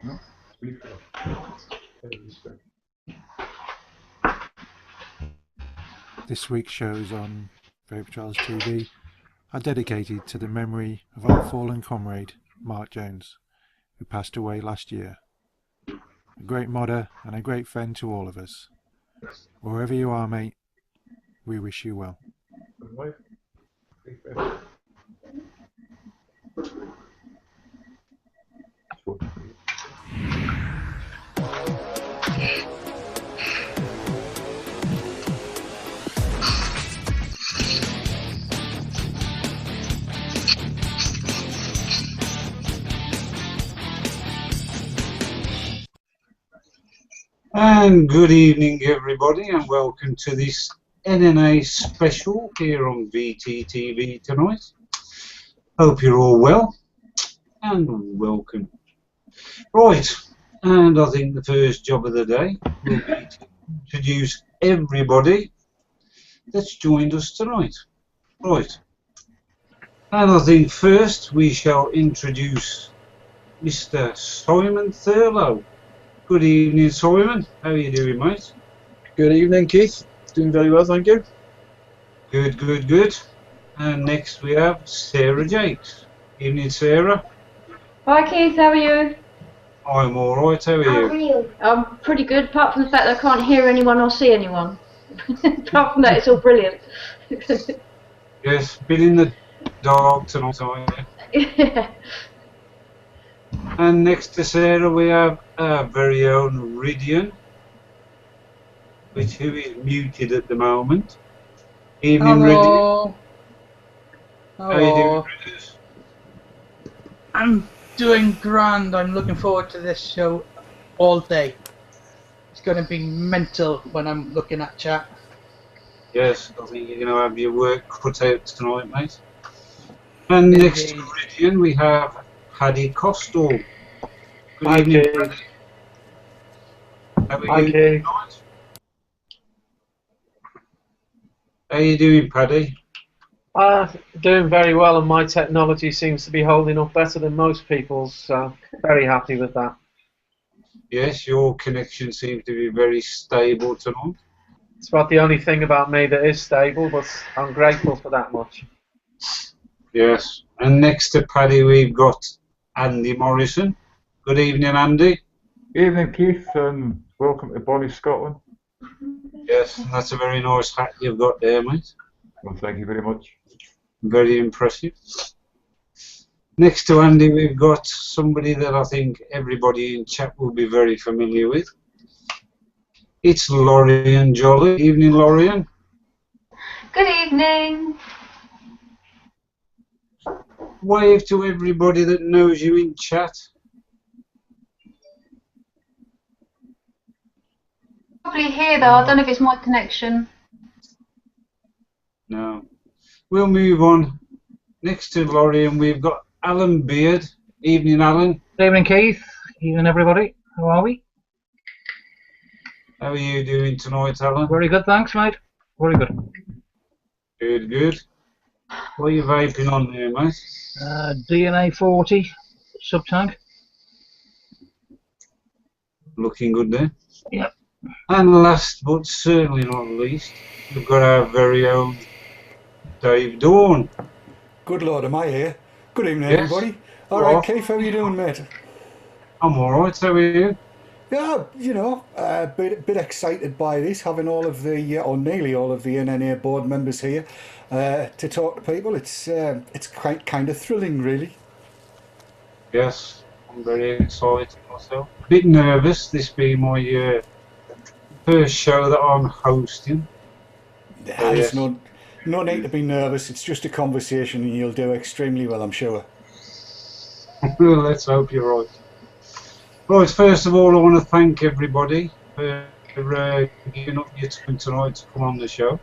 No, speak up. This week's shows on Vapor Trials TV are dedicated to the memory of our fallen comrade, Mark Jones, who passed away last year. A great modder and a great friend to all of us. Wherever you are, mate, we wish you well. And good evening, everybody, and welcome to this NNA Special here on VTTV tonight. Hope you're all well, and welcome. Right, and I think the first job of the day will be to introduce everybody that's joined us tonight. Right, and I think first we shall introduce Mr. Simon Thurlow. Good evening, Simon. How are you doing, mate? Good evening, Keith. Doing very well, thank you. Good, good, good. And next we have Sarah Jakes. Evening, Sarah. Hi Keith, how are you? I'm alright, how are you? I'm pretty good, apart from the fact that I can't hear anyone or see anyone. Apart from that, it's all brilliant. Yes, been in the dark tonight, aren't you? Yeah. And next to Sarah we have our very own Rhydian, who is muted at the moment. Evening, Rhydian. How are you doing, Rhydian? I'm doing grand. I'm looking forward to this show all day. It's going to be mental when I'm looking at chat. Yes, I think you're going to have your work cut out tonight, mate. And next to Rhydian we have Paddy Costall. Good evening, Paddy. How are you doing tonight? How are you doing, Paddy? Doing very well, and my technology seems to be holding up better than most people's, so very happy with that. Yes, your connection seems to be very stable tonight. It's about the only thing about me that is stable, but I'm grateful for that much. Yes, and next to Paddy we've got Andy Morrison. Good evening, Andy. Evening, Keith, and welcome to Bonnie, Scotland. Yes, and that's a very nice hat you've got there, mate. Well, thank you very much. Very impressive. Next to Andy we've got somebody that I think everybody in chat will be very familiar with. It's Lorian Jolly. Evening, Lorian. Good evening. Wave to everybody that knows you in chat. Probably here though, I don't know if it's my connection. No. We'll move on. Next to Lorian we've got Alan Beard. Evening, Alan. Good evening, Keith. Evening, everybody. How are we? How are you doing tonight, Alan? Very good, thanks, mate. Very good. Good, good. What are you vaping on there, mate? DNA 40 sub-tank. Looking good there. Yep. And last but certainly not least, we've got our very own Dave Dawn. Good Lord, am I here? Good evening, Yes. everybody. All right, Keith, how are you doing, mate? I'm alright, how are you? Yeah, you know, a bit excited by this, having all of the, or nearly all of the NNA board members here to talk to people. It's kind of thrilling, really. Yes, I'm very excited myself. A bit nervous, this being my first show that I'm hosting. There's no need to be nervous. It's just a conversation, and you'll do extremely well, I'm sure. Well, let's hope you're right. Right, first of all, I want to thank everybody for giving up your time tonight to come on the show.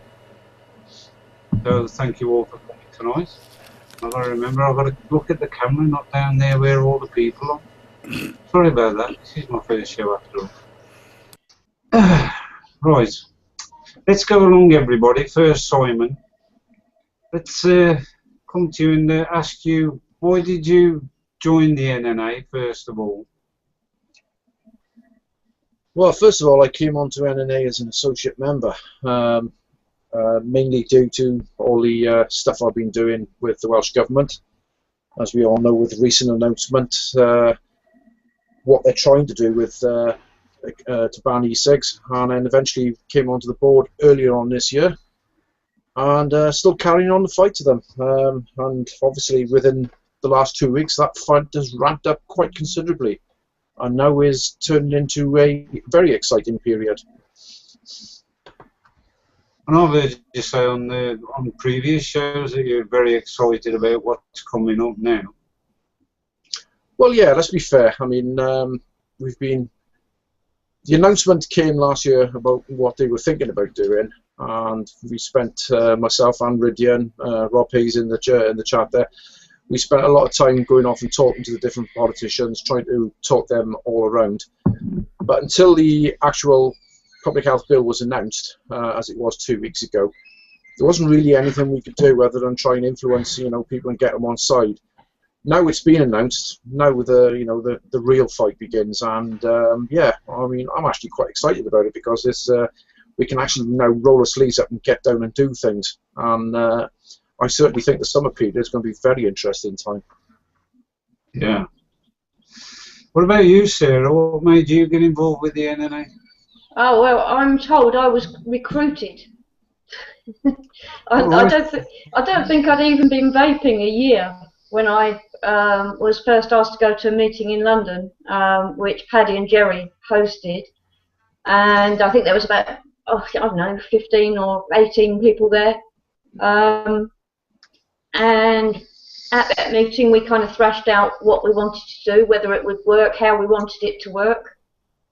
So thank you all for coming tonight. I've got to remember, I've got to look at the camera, not down there where all the people are. Sorry about that. This is my first show after all. Right, let's go along, everybody. First, Simon. Let's come to you and ask you, why did you join the NNA, first of all? Well, first of all, I came onto NNA as an associate member, mainly due to all the stuff I've been doing with the Welsh Government. As we all know, with the recent announcement, what they're trying to do with to ban e-cigs, and then eventually came onto the board earlier on this year, and still carrying on the fight to them. And obviously, within the last 2 weeks, that fight has ramped up quite considerably, and now is turned into a very exciting period. And I've heard you say on previous shows that you're very excited about what's coming up now. Well, yeah, let's be fair. I mean, we've been... The announcement came last year about what they were thinking about doing, and we spent, myself and Rhydian, Rob Hayes in the chat there, we spent a lot of time going off and talking to the different politicians, trying to talk them all around. But until the actual public health bill was announced, as it was 2 weeks ago, there wasn't really anything we could do other than try and influence, people and get them on side. Now it's been announced. Now the real fight begins, and yeah, I mean, I'm actually quite excited about it because it's we can actually now roll our sleeves up and get down and do things. And I certainly think the summer period is going to be a very interesting time. Yeah. What about you, Sarah? What made you get involved with the NNA? Oh, well, I'm told I was recruited. I don't think I'd even been vaping a year when I was first asked to go to a meeting in London, which Paddy and Jerry hosted, and I think there was about, I don't know, 15 or 18 people there. And at that meeting, we kind of thrashed out what we wanted to do, whether it would work, how we wanted it to work.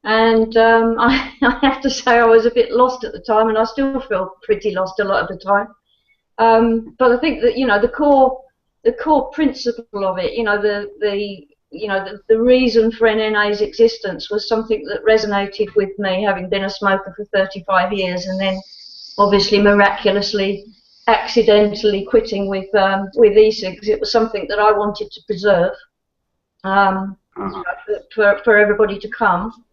And I have to say I was a bit lost at the time, and I still feel pretty lost a lot of the time. But I think that the core principle of it, the reason for NNA's existence was something that resonated with me, having been a smoker for 35 years, and then obviously miraculously, accidentally quitting with e-cigs. It was something that I wanted to preserve for everybody to come.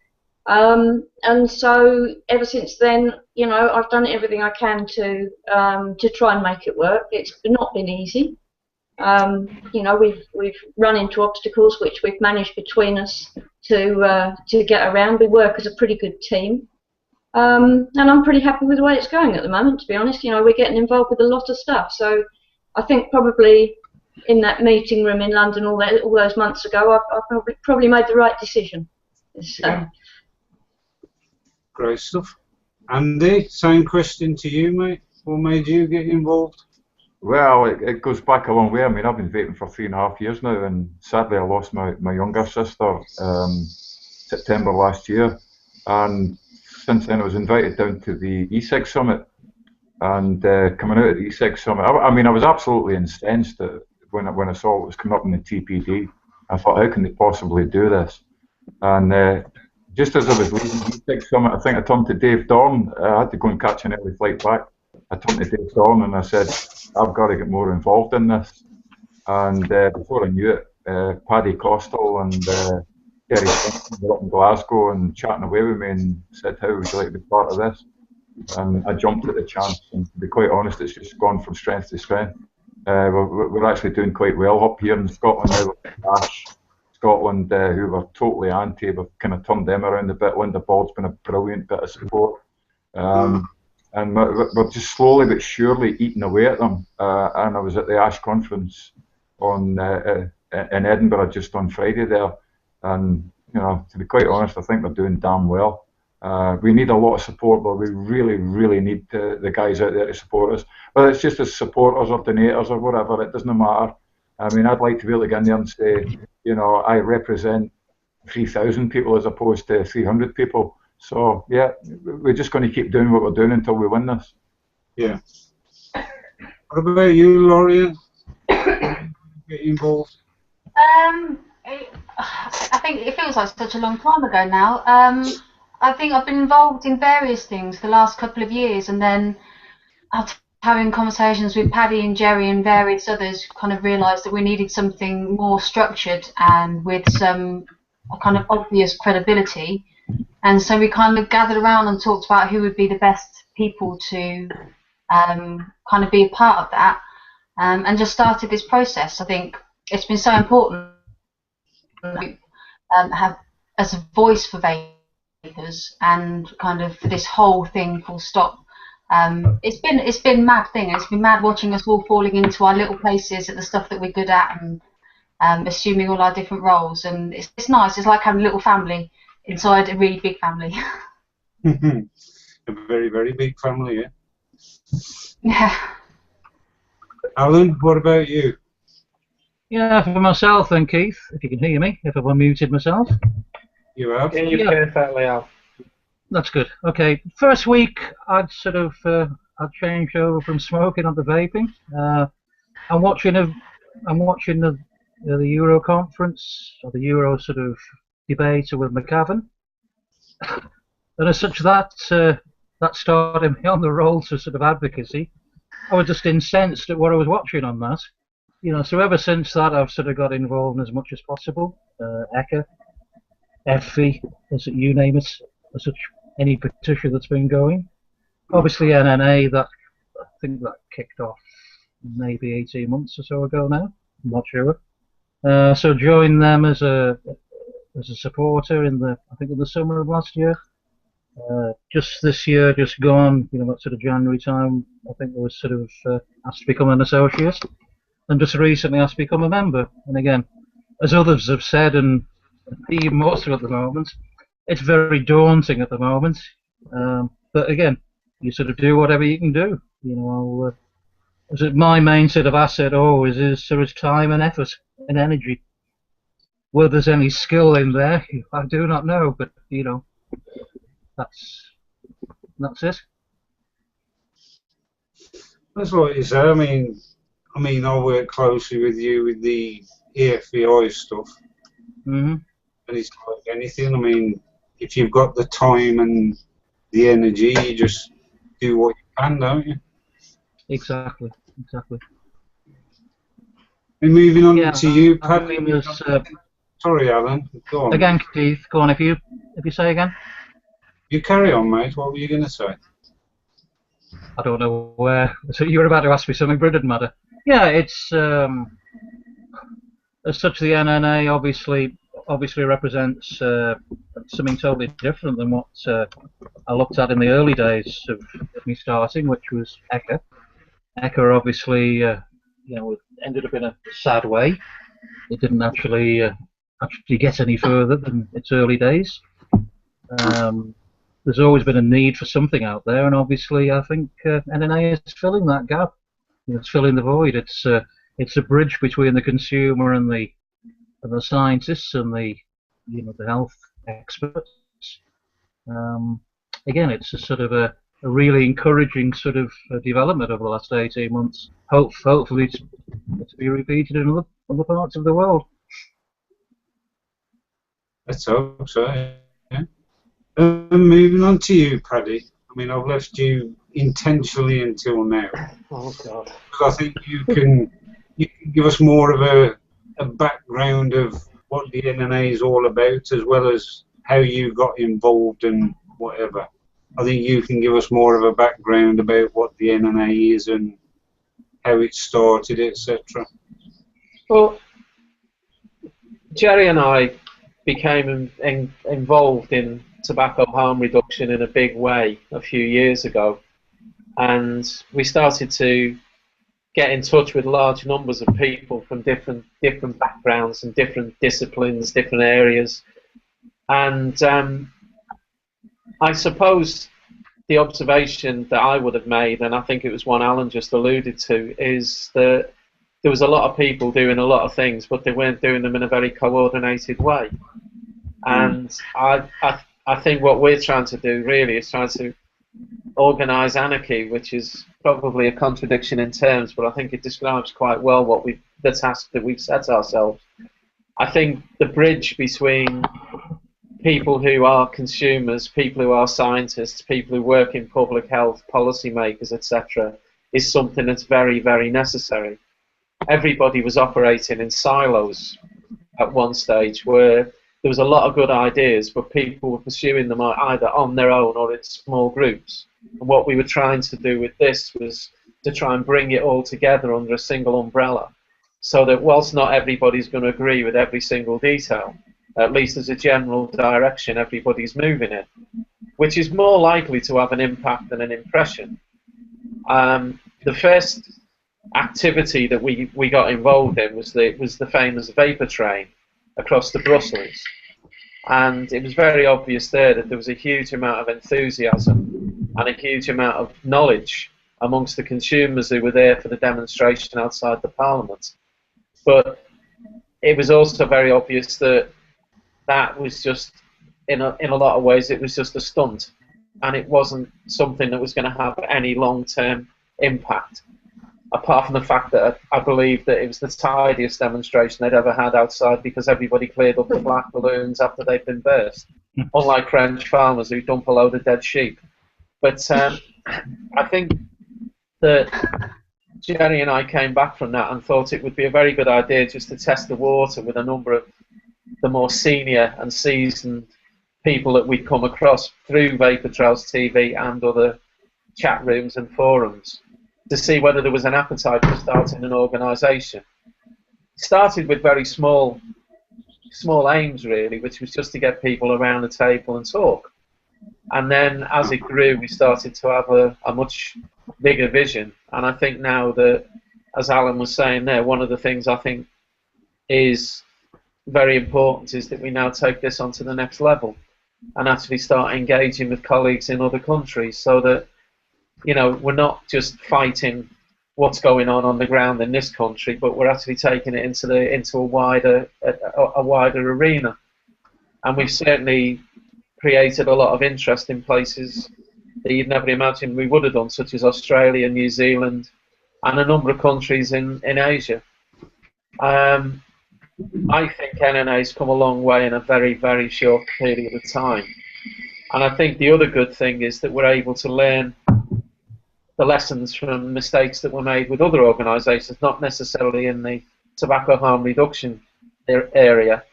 And so ever since then, I've done everything I can to try and make it work. It's not been easy. We've run into obstacles which we've managed between us to get around. We work as a pretty good team, and I'm pretty happy with the way it's going at the moment. To be honest, we're getting involved with a lot of stuff. So I think probably in that meeting room in London all those months ago, I probably made the right decision. So. Yeah. Great stuff. Andy, same question to you, mate. What made you get involved? Well, it goes back a long way. I mean, I've been vaping for 3.5 years now, and sadly I lost my younger sister September last year, and since then I was invited down to the e-cig summit, and coming out of the e-cig summit, I mean, I was absolutely incensed when I saw what was coming up in the TPD. I thought, how can they possibly do this? And just as I was leaving the e-cig summit, I think I turned to Dave Dorn. I had to go and catch an early flight back. I turned to Dave Dorn and I said, I've got to get more involved in this. And before I knew it, Paddy Costal and Gary Simpson were up in Glasgow and chatting away with me and said, how would you like to be part of this? And I jumped at the chance, and to be quite honest, it's just gone from strength to strength. We're actually doing quite well up here in Scotland now with Ash. Scotland, who were totally anti, we've kind of turned them around a bit. Linda Bald's been a brilliant bit of support. And we're just slowly but surely eating away at them. And I was at the Ash conference in Edinburgh just on Friday there. And, to be quite honest, I think they're doing damn well. We need a lot of support, but we really, really need the guys out there to support us. Whether it's just as supporters or donators or whatever, it doesn't matter. I mean, I'd like to be able to get in there and say, I represent 3,000 people as opposed to 300 people. So, yeah, we're just going to keep doing what we're doing until we win this. Yeah. What about you, Lorien? Get involved? I think it feels like such a long time ago now. I think I've been involved in various things the last couple of years, and then after having conversations with Paddy and Jerry and various others, kind of realised that we needed something more structured and with some kind of obvious credibility. And so we kind of gathered around and talked about who would be the best people to kind of be a part of that, and just started this process. I think it's been so important that we have as a voice for vapers and kind of for this whole thing full stop. It's been mad thing. It's been mad watching us all falling into our little places at the stuff that we're good at and assuming all our different roles. And it's nice. It's like having a little family inside a really big family. A very, very big family, yeah. Yeah. Alan, what about you? Yeah, for myself then, Keith, if you can hear me, if I've unmuted myself. You have? Yeah, you perfectly have. That's good. Okay, first week I'd sort of I'd changed over from smoking onto vaping. I'm watching the Euro conference or the Euro sort of debate with McCavan, and as such that started me on the roll to sort of advocacy. I was just incensed at what I was watching on that. You know, so ever since that I've sort of got involved as much as possible. ECHA, FV, you name it, as such, any petition that's been going. Obviously NNA, that I think that kicked off maybe 18 months or so ago now. I'm not sure. So joined them as a supporter in the summer of last year. Just this year, just gone, you know, that sort of January time, I think I was sort of asked to become an associate, and just recently asked to become a member. And again, as others have said, and even more so at the moment, it's very daunting at the moment. But again, you sort of do whatever you can do. You know, my main sort of asset always is sort of time and effort and energy. Whether there's any skill in there, I do not know, but you know, that's it. That's what you say. I mean, I work closely with you with the EFVI stuff, and it's like anything. I mean, if you've got the time and the energy, you just do what you can, don't you? Exactly. And moving on to you, Paddy. Sorry, Alan. Go on. Again, Keith. Go on. If you say again. You carry on, mate. What were you going to say? I don't know where. So you were about to ask me something, but it didn't matter. Yeah, it's as such the NNA obviously represents something totally different than what I looked at in the early days of me starting, which was ECHA. ECHA obviously, you know, ended up in a sad way. It didn't actually get any further than its early days. There's always been a need for something out there, and obviously I think NNA is filling that gap. You know, it's filling the void. It's a bridge between the consumer and the scientists and the health experts. Again, it's a sort of a really encouraging sort of development over the last 18 months. Hopefully it's to be repeated in other parts of the world. Let's hope so. Yeah. Moving on to you, Paddy. I mean, I've left you intentionally until now. Oh God! Because I think you can give us more of a background of what the NNA is all about, as well as how you got involved and whatever. I think you can give us more of a background about what the NNA is and how it started, etc. Well, Jerry and I became involved in tobacco harm reduction in a big way a few years ago, and we started to get in touch with large numbers of people from different backgrounds and different disciplines, different areas, and I suppose the observation that I would have made, and I think it was one Alan just alluded to, is that there was a lot of people doing a lot of things, but they weren't doing them in a very coordinated way. And I think what we're trying to do really is trying to organise anarchy, which is probably a contradiction in terms, but I think it describes quite well the task that we've set ourselves. I think the bridge between people who are consumers, people who are scientists, people who work in public health, policymakers, etc., is something that's very, very necessary. Everybody was operating in silos at one stage, where there was a lot of good ideas, but people were pursuing them either on their own or in small groups. And what we were trying to do with this was to try and bring it all together under a single umbrella, so that whilst not everybody's going to agree with every single detail, at least as a general direction, everybody's moving it, which is more likely to have an impact than an impression. The first activity that we got involved in was the famous vapor train across to Brussels, and it was very obvious there that there was a huge amount of enthusiasm and a huge amount of knowledge amongst the consumers who were there for the demonstration outside the Parliament. But it was also very obvious that that was just, in a lot of ways, it was just a stunt, and it wasn't something that was going to have any long-term impact, apart from the fact that I believe that it was the tidiest demonstration they'd ever had outside, because everybody cleared up the black balloons after they'd been burst, unlike French farmers who dump a load of dead sheep. But I think that Jerry and I came back from that and thought it would be a very good idea just to test the water with a number of the more senior and seasoned people that we'd come across through Vapor Trails TV and other chat rooms and forums, to see whether there was an appetite for starting an organisation. Started with very small aims, really, which was just to get people around the table and talk. And then as it grew, we started to have a much bigger vision. And I think now that, as Alan was saying there, one of the things I think is very important is that we now take this on to the next level and actually start engaging with colleagues in other countries, so that, you know, we're not just fighting what's going on the ground in this country, but we're actually taking it into a wider arena. And we've certainly created a lot of interest in places that you'd never imagined we would have done, such as Australia, New Zealand, and a number of countries in Asia. I think NNA's come a long way in a very, very short period of time. And I think the other good thing is that we're able to learn the lessons from mistakes that were made with other organisations, not necessarily in the tobacco harm reduction area,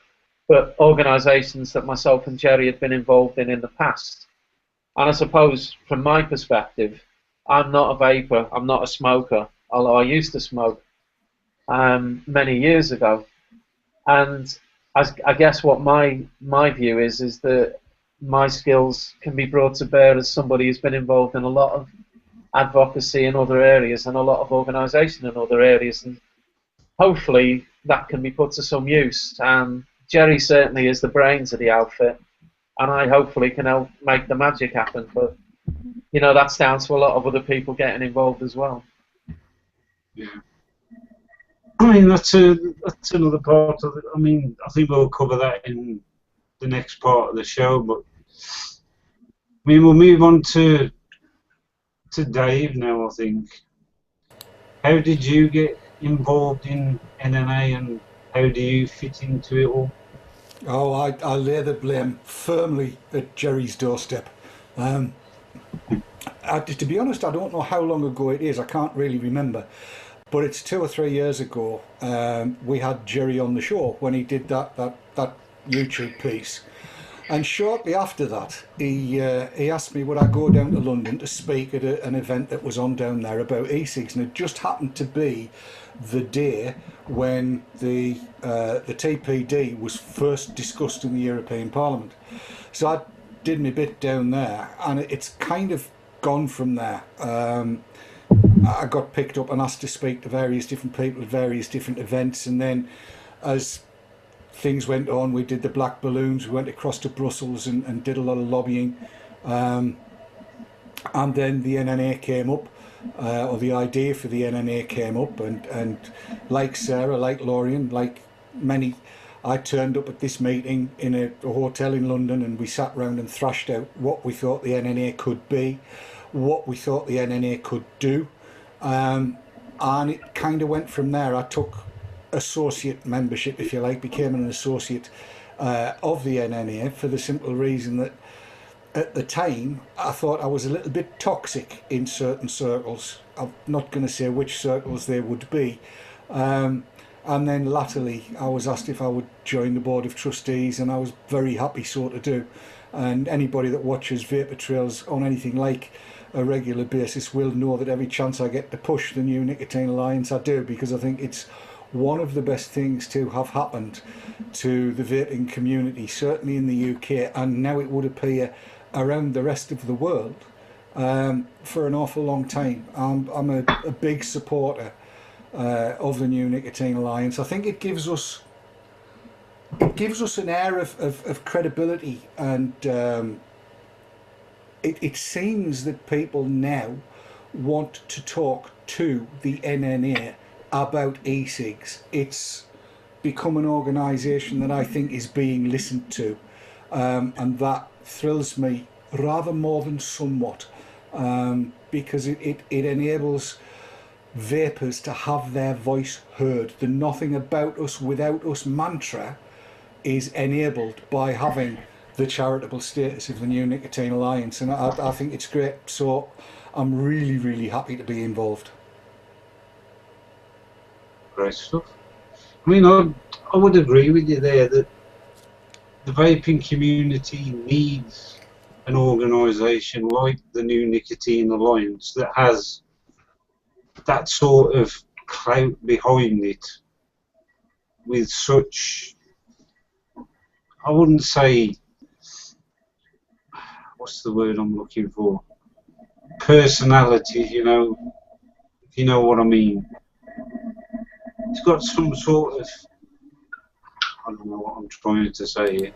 but organisations that myself and Jerry had been involved in the past. And I suppose, from my perspective, I'm not a vapor, I'm not a smoker, although I used to smoke many years ago. And I guess what my view is that my skills can be brought to bear as somebody who's been involved in a lot of advocacy in other areas and a lot of organisation in other areas, and hopefully that can be put to some use. And Jerry certainly is the brains of the outfit, and I hopefully can help make the magic happen. But, you know, that's down to a lot of other people getting involved as well. Yeah. I mean, that's another part of it. I mean, I think we'll cover that in the next part of the show, but I mean, we'll move on to Dave now, I think. How did you get involved in NNA, and how do you fit into it all? Oh, I lay the blame firmly at Jerry's doorstep. To be honest, I don't know how long ago it is. I can't really remember. But it's 2 or 3 years ago. We had Jerry on the show when he did that YouTube piece. And shortly after that, he asked me would I go down to London to speak at an event that was on down there about e-cigs, and it just happened to be the day when the TPD was first discussed in the European Parliament. So I did my bit down there, and it's kind of gone from there. I got picked up and asked to speak to various different people at various different events, and then as things went on, we did the black balloons, we went across to Brussels and did a lot of lobbying, and then the NNA came up, or the idea for the NNA came up, and like Sarah, like Lorian, like many, I turned up at this meeting in a hotel in London, and we sat round and thrashed out what we thought the NNA could be, what we thought the NNA could do, and it kind of went from there. I took associate membership, if you like, became an associate of the NNA, for the simple reason that at the time I thought I was a little bit toxic in certain circles. I'm not going to say which circles they would be, And then latterly, I was asked if I would join the board of trustees, and I was very happy so to do. And anybody that watches Vapor Trails on anything like a regular basis will know that every chance I get to push the New Nicotine Alliance, I do, because I think it's one of the best things to have happened to the vaping community, certainly in the UK, and now it would appear around the rest of the world, for an awful long time. I'm a big supporter of the New Nicotine Alliance. I think it gives us an air of credibility, and it seems that people now want to talk to the NNA about e-cigs. It's become an organisation that I think is being listened to, and that thrills me rather more than somewhat, because it enables vapors to have their voice heard. The nothing about us without us mantra is enabled by having the charitable status of the New Nicotine Alliance, and I think it's great. So I'm really, really happy to be involved. Great stuff. I mean, I would agree with you there that the vaping community needs an organisation like the New Nicotine Alliance that has that sort of clout behind it, with such, I wouldn't say, what's the word I'm looking for, personality, you know, if you know what I mean. It's got some sort of, I don't know what I'm trying to say here.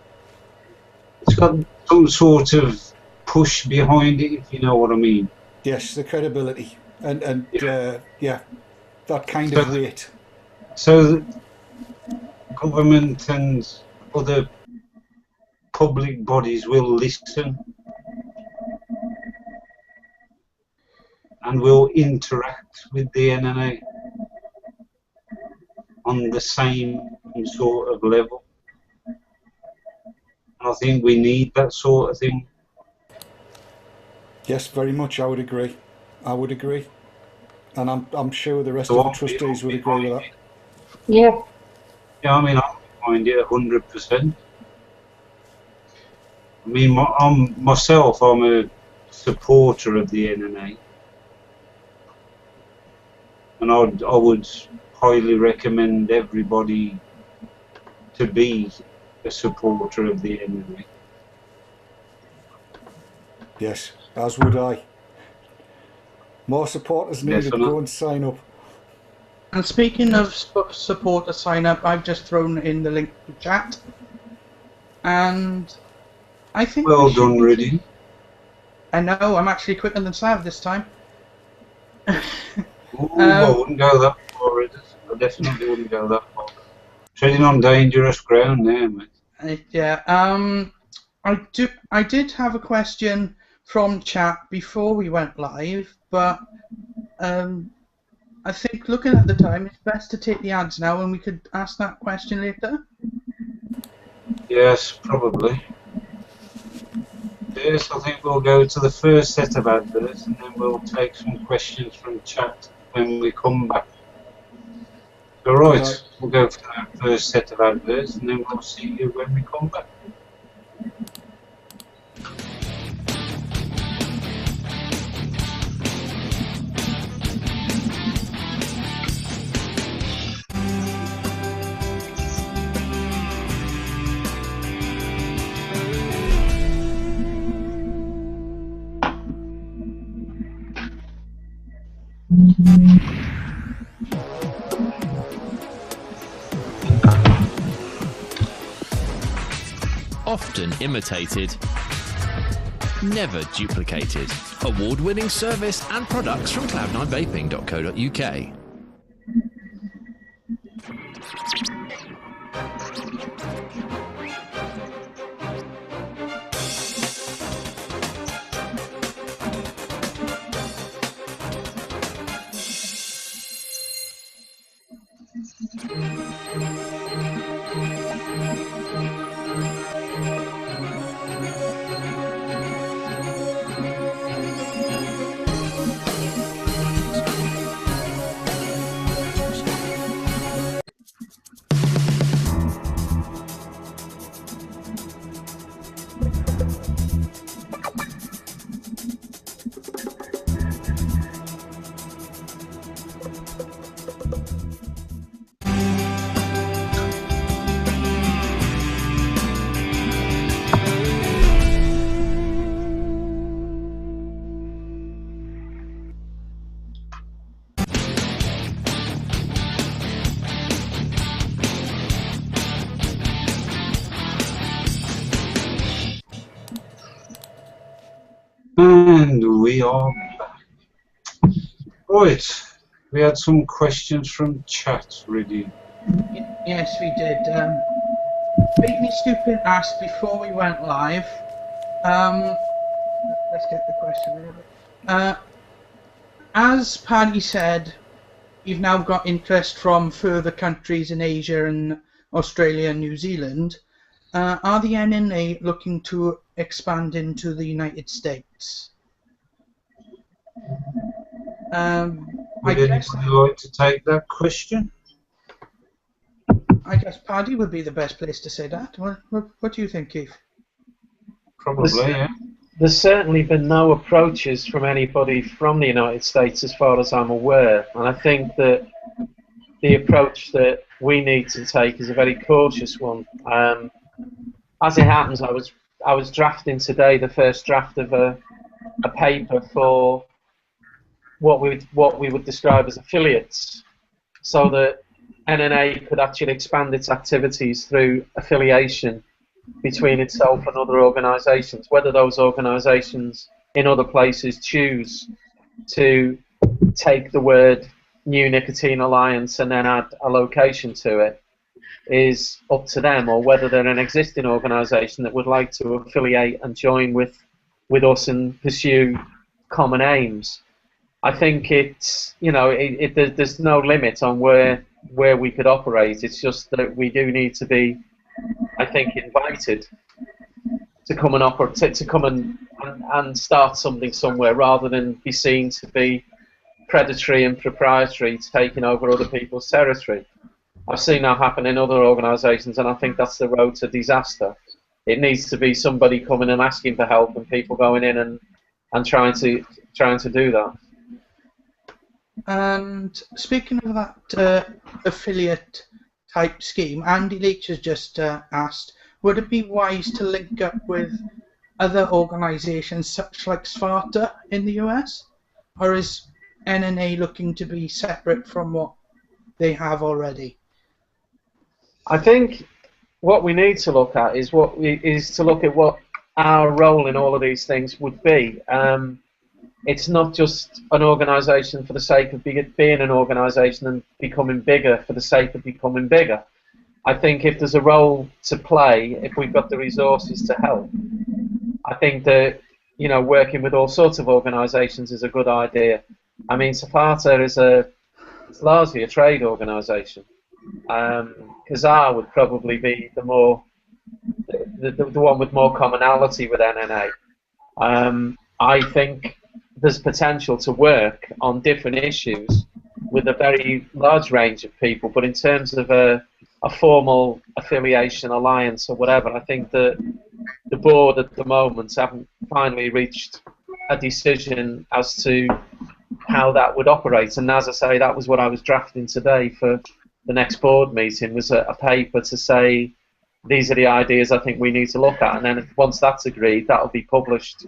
It's got some sort of push behind it, if you know what I mean. Yes, the credibility and yeah, that kind of weight. So government and other public bodies will listen and will interact with the NNA on the same sort of level. I think we need that sort of thing. Yes, very much. I would agree. I would agree, and I'm sure the rest of the trustees would agree with that. Yeah. Yeah, I mean, I'm behind it 100%. I mean, myself, I'm a supporter of the NNA, and I would highly recommend everybody to be a supporter of the NNA. Yes, as would I. More supporters needed. Go and sign up. And speaking of supporter sign up, I've just thrown in the link to chat, and I think. Well done, Rhydian. I know, I'm actually quicker than Sav this time. Ooh, I wouldn't go that far, Rhydian. I definitely wouldn't go that far. Treading on dangerous ground there, mate. Yeah. I did have a question from chat before we went live, but I think looking at the time, it's best to take the ads now, and we could ask that question later. Yes, probably. Yes, I think we'll go to the first set of adverts, and then we'll take some questions from chat when we come back. So, right, we'll go for that first set of adverts, and then we'll see you when we come back. Often imitated, never duplicated. Award-winning service and products from cloud9vaping.co.uk. And we are back. Right, we had some questions from chat, Rhydian. Yes, we did. Baby Stupid asked before we went live. Let's get the question over. As Paddy said, you've now got interest from further countries in Asia and Australia and New Zealand. Are the NNA looking to expand into the United States? Would anybody like to take that question? I guess Paddy would be the best place to say that. What do you think, Keith? Probably, yeah. There's certainly been no approaches from anybody from the United States as far as I'm aware, and I think that the approach that we need to take is a very cautious one. As it happens, I was drafting today the first draft of a paper for what we would describe as affiliates, so that NNA could actually expand its activities through affiliation between itself and other organisations, whether those organisations in other places choose to take the word New Nicotine Alliance and then add a location to it is up to them, or whether they're an existing organisation that would like to affiliate and join with us and pursue common aims. I think it's, you know, there's no limit on where we could operate. It's just that we do need to be, I think, invited to come and operate, to come and start something somewhere, rather than be seen to be predatory and proprietary, taking over other people's territory. I've seen that happen in other organisations, and I think that's the road to disaster. It needs to be somebody coming and asking for help, and people going in and trying to do that. And speaking of that affiliate type scheme, Andy Leach has just asked, would it be wise to link up with other organisations such like SFATA in the US, or is NNA looking to be separate from what they have already? I think what we need to look at is to look at what our role in all of these things would be. It's not just an organisation for the sake of being an organisation and becoming bigger for the sake of becoming bigger. I think if there's a role to play, if we've got the resources to help, I think that, you know, working with all sorts of organisations is a good idea. I mean, SFATA it's largely a trade organisation. Kazaa would probably be the one with more commonality with NNA. I think there's potential to work on different issues with a very large range of people, but in terms of a formal affiliation, alliance, or whatever, I think that the board at the moment haven't finally reached a decision as to how that would operate. And as I say, that was what I was drafting today for the next board meeting, was a paper to say these are the ideas I think we need to look at, and then once that's agreed, that'll be published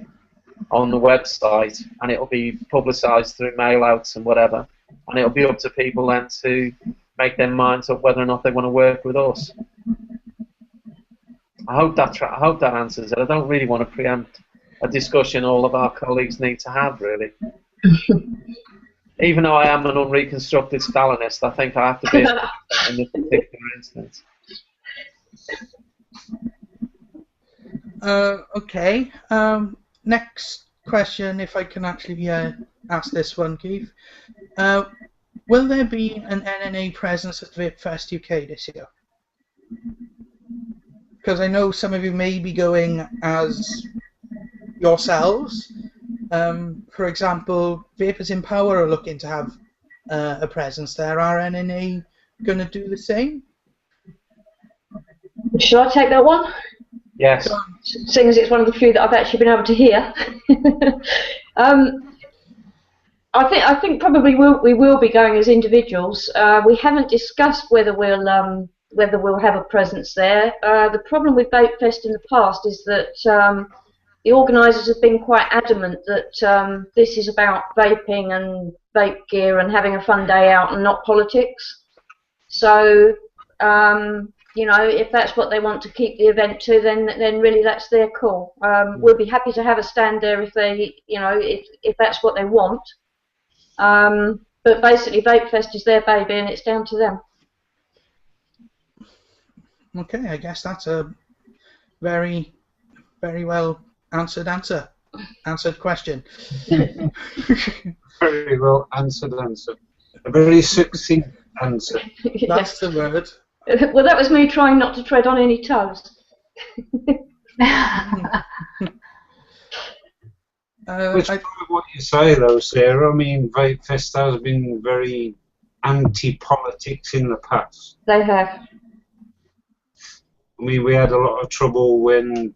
on the website, and it'll be publicised through mail-outs and whatever, and it'll be up to people then to make their minds up whether or not they want to work with us. I hope that answers it. I don't really want to preempt a discussion all of our colleagues need to have, really. Even though I am an unreconstructed Stalinist, I think I have to be in this particular instance. Okay. Next question, if I can actually ask this one, Keith. Will there be an NNA presence at VapeFest UK this year? Because I know some of you may be going as yourselves. For example, Vapers in Power are looking to have a presence there. Are NNA going to do the same? Should I take that one? Yes. Seeing as it's one of the few that I've actually been able to hear. I think probably we will be going as individuals. We haven't discussed whether we'll have a presence there. The problem with VapeFest in the past is that the organisers have been quite adamant that this is about vaping and vape gear and having a fun day out and not politics. So you know, if that's what they want to keep the event to, then really that's their call. We'll be happy to have a stand there if they, you know, if that's what they want. But basically, Vape Fest is their baby, and it's down to them. Okay, I guess that's a very, very well answered question. Very well answered answer. A very succinct answer. That's the word. Well, that was me trying not to tread on any toes. Which part of what you say, though, Sarah, I mean, Vape Fest has been very anti-politics in the past. They have. I mean, we had a lot of trouble when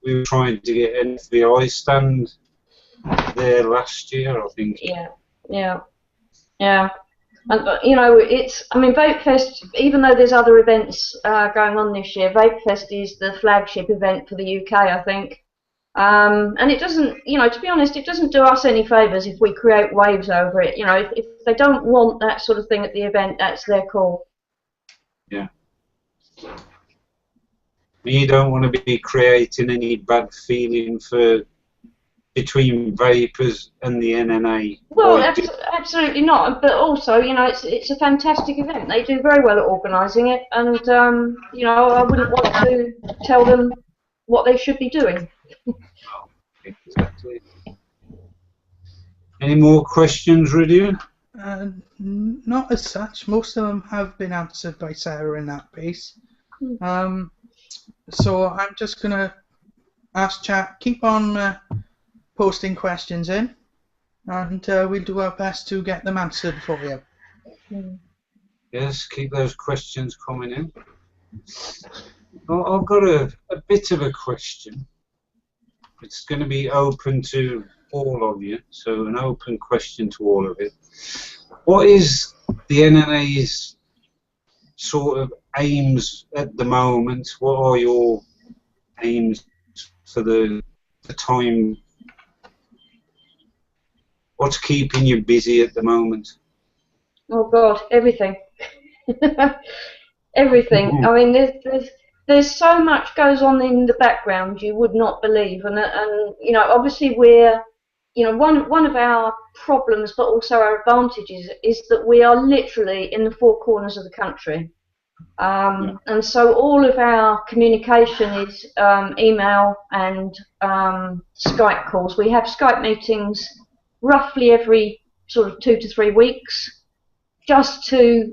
we were trying to get an FBI stand there last year, I think. Yeah. And, you know, it's, I mean, Vape Fest, even though there's other events going on this year, Vape Fest is the flagship event for the UK, I think. And it doesn't, you know, to be honest, it doesn't do us any favours if we create waves over it. You know, if they don't want that sort of thing at the event, that's their call. Yeah. You don't want to be creating any bad feeling between vapers and the NNA. Well, absolutely not. But also, you know, it's a fantastic event. They do very well at organising it, and you know, I wouldn't want to tell them what they should be doing. Exactly. Any more questions, Rhydian? Not as such. Most of them have been answered by Sarah in that piece. So I'm just going to ask chat, keep on posting questions in, and we'll do our best to get them answered for you. Yes, keep those questions coming in. Well, I've got a bit of a question. It's going to be open to all of you, so an open question to all of it. What is the NNA's sort of aims at the moment? What are your aims for the time? What's keeping you busy at the moment? Oh God, everything. Everything. I mean, there's so much goes on in the background you would not believe, and you know, obviously we're, you know, one of our problems, but also our advantages, is that we are literally in the four corners of the country. And so all of our communication is email and Skype calls. We have Skype meetings roughly every sort of 2 to 3 weeks, just to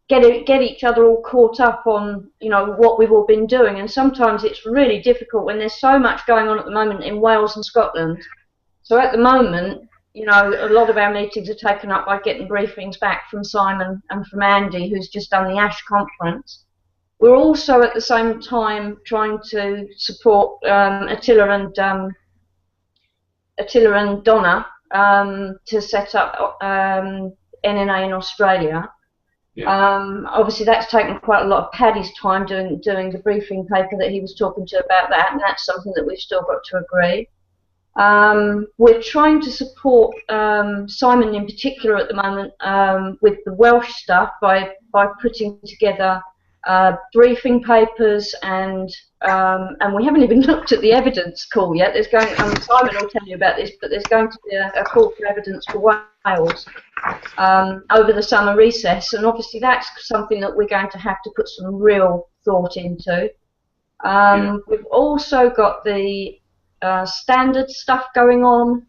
get each other all caught up on, you know, what we've all been doing. And sometimes it's really difficult when there's so much going on at the moment in Wales and Scotland. So at the moment, you know, a lot of our meetings are taken up by getting briefings back from Simon and from Andy, who's just done the ASH conference. We're also at the same time trying to support Attila and Donna to set up NNA in Australia. Obviously that's taken quite a lot of Paddy's time doing the briefing paper that he was talking to about that, and that's something that we've still got to agree. We're trying to support Simon in particular at the moment with the Welsh stuff by putting together briefing papers, and we haven't even looked at the evidence call yet. There's going, Simon will tell you about this, but there's going to be a call for evidence for Wales over the summer recess, and obviously that's something that we're going to have to put some real thought into. We've also got the standard stuff going on.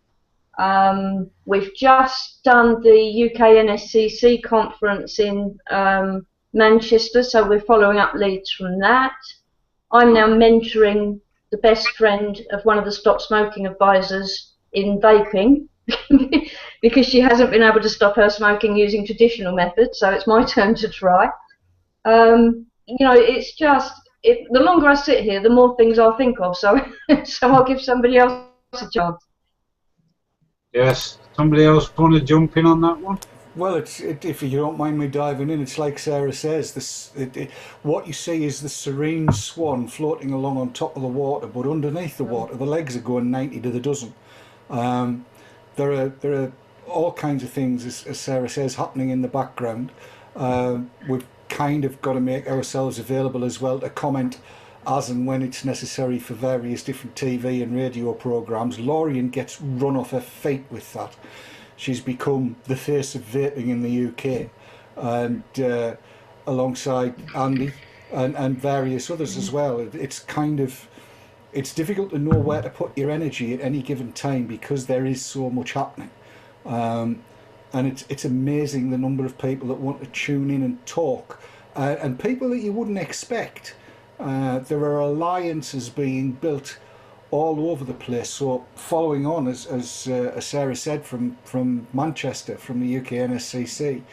We've just done the UK NSCC conference in Manchester, so we're following up leads from that. I'm now mentoring the best friend of one of the stop smoking advisors in vaping because she hasn't been able to stop her smoking using traditional methods, so it's my turn to try. You know, it's just, the longer I sit here, the more things I'll think of, so I'll give somebody else a chance. Yes, somebody else want to jump in on that one? Well, if you don't mind me diving in, it's like Sarah says, what you see is the serene swan floating along on top of the water, but underneath the water the legs are going 90 to the dozen. There are all kinds of things, as Sarah says, happening in the background. We've kind of got to make ourselves available as well to comment as and when it's necessary for various different TV and radio programmes. Lorien gets run off her feet with that. She's become the face of vaping in the UK, and alongside Andy and various others as well. It's difficult to know where to put your energy at any given time because there is so much happening. And it's amazing the number of people that want to tune in and talk, and people that you wouldn't expect. There are alliances being built all over the place. So following on, as Sarah said, from Manchester, from the UK NSCC,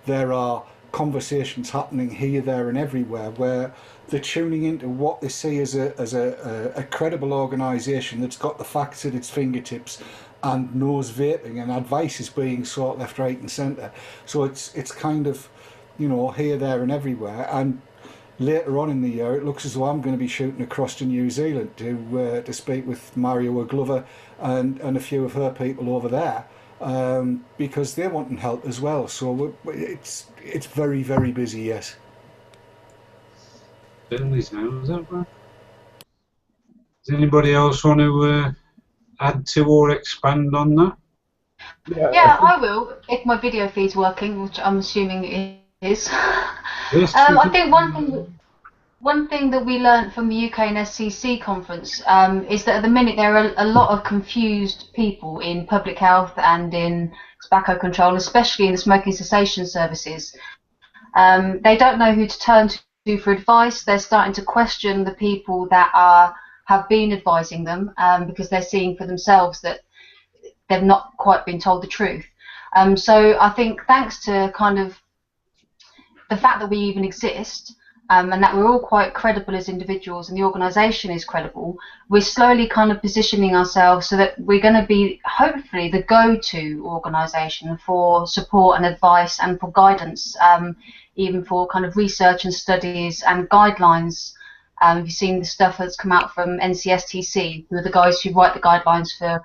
there are conversations happening here, there and everywhere where they're tuning into what they see as a credible organisation that's got the facts at its fingertips and knows vaping, and advice is being sought left, right and centre. So it's kind of, you know, here, there and everywhere. And later on in the year, it looks as though I'm going to be shooting across to New Zealand to speak with Mario Glover and a few of her people over there, because they're wanting help as well. So it's very, very busy, yes. Certainly sounds that way. Does anybody else want to add to or expand on that? Yeah, I will, if my video feed's working, which I'm assuming it is. Yes, I think one thing that we learned from the UK and SCC conference is that at the minute there are a lot of confused people in public health and in tobacco control, especially in the smoking cessation services. They don't know who to turn to for advice. They're starting to question the people that have been advising them because they're seeing for themselves that they've not quite been told the truth. So I think thanks to kind of the fact that we even exist, and that we're all quite credible as individuals and the organisation is credible, we're slowly kind of positioning ourselves so that we're going to be hopefully the go-to organisation for support and advice and for guidance, even for kind of research and studies and guidelines. You've seen the stuff that's come out from NCSTC, who are the guys who write the guidelines for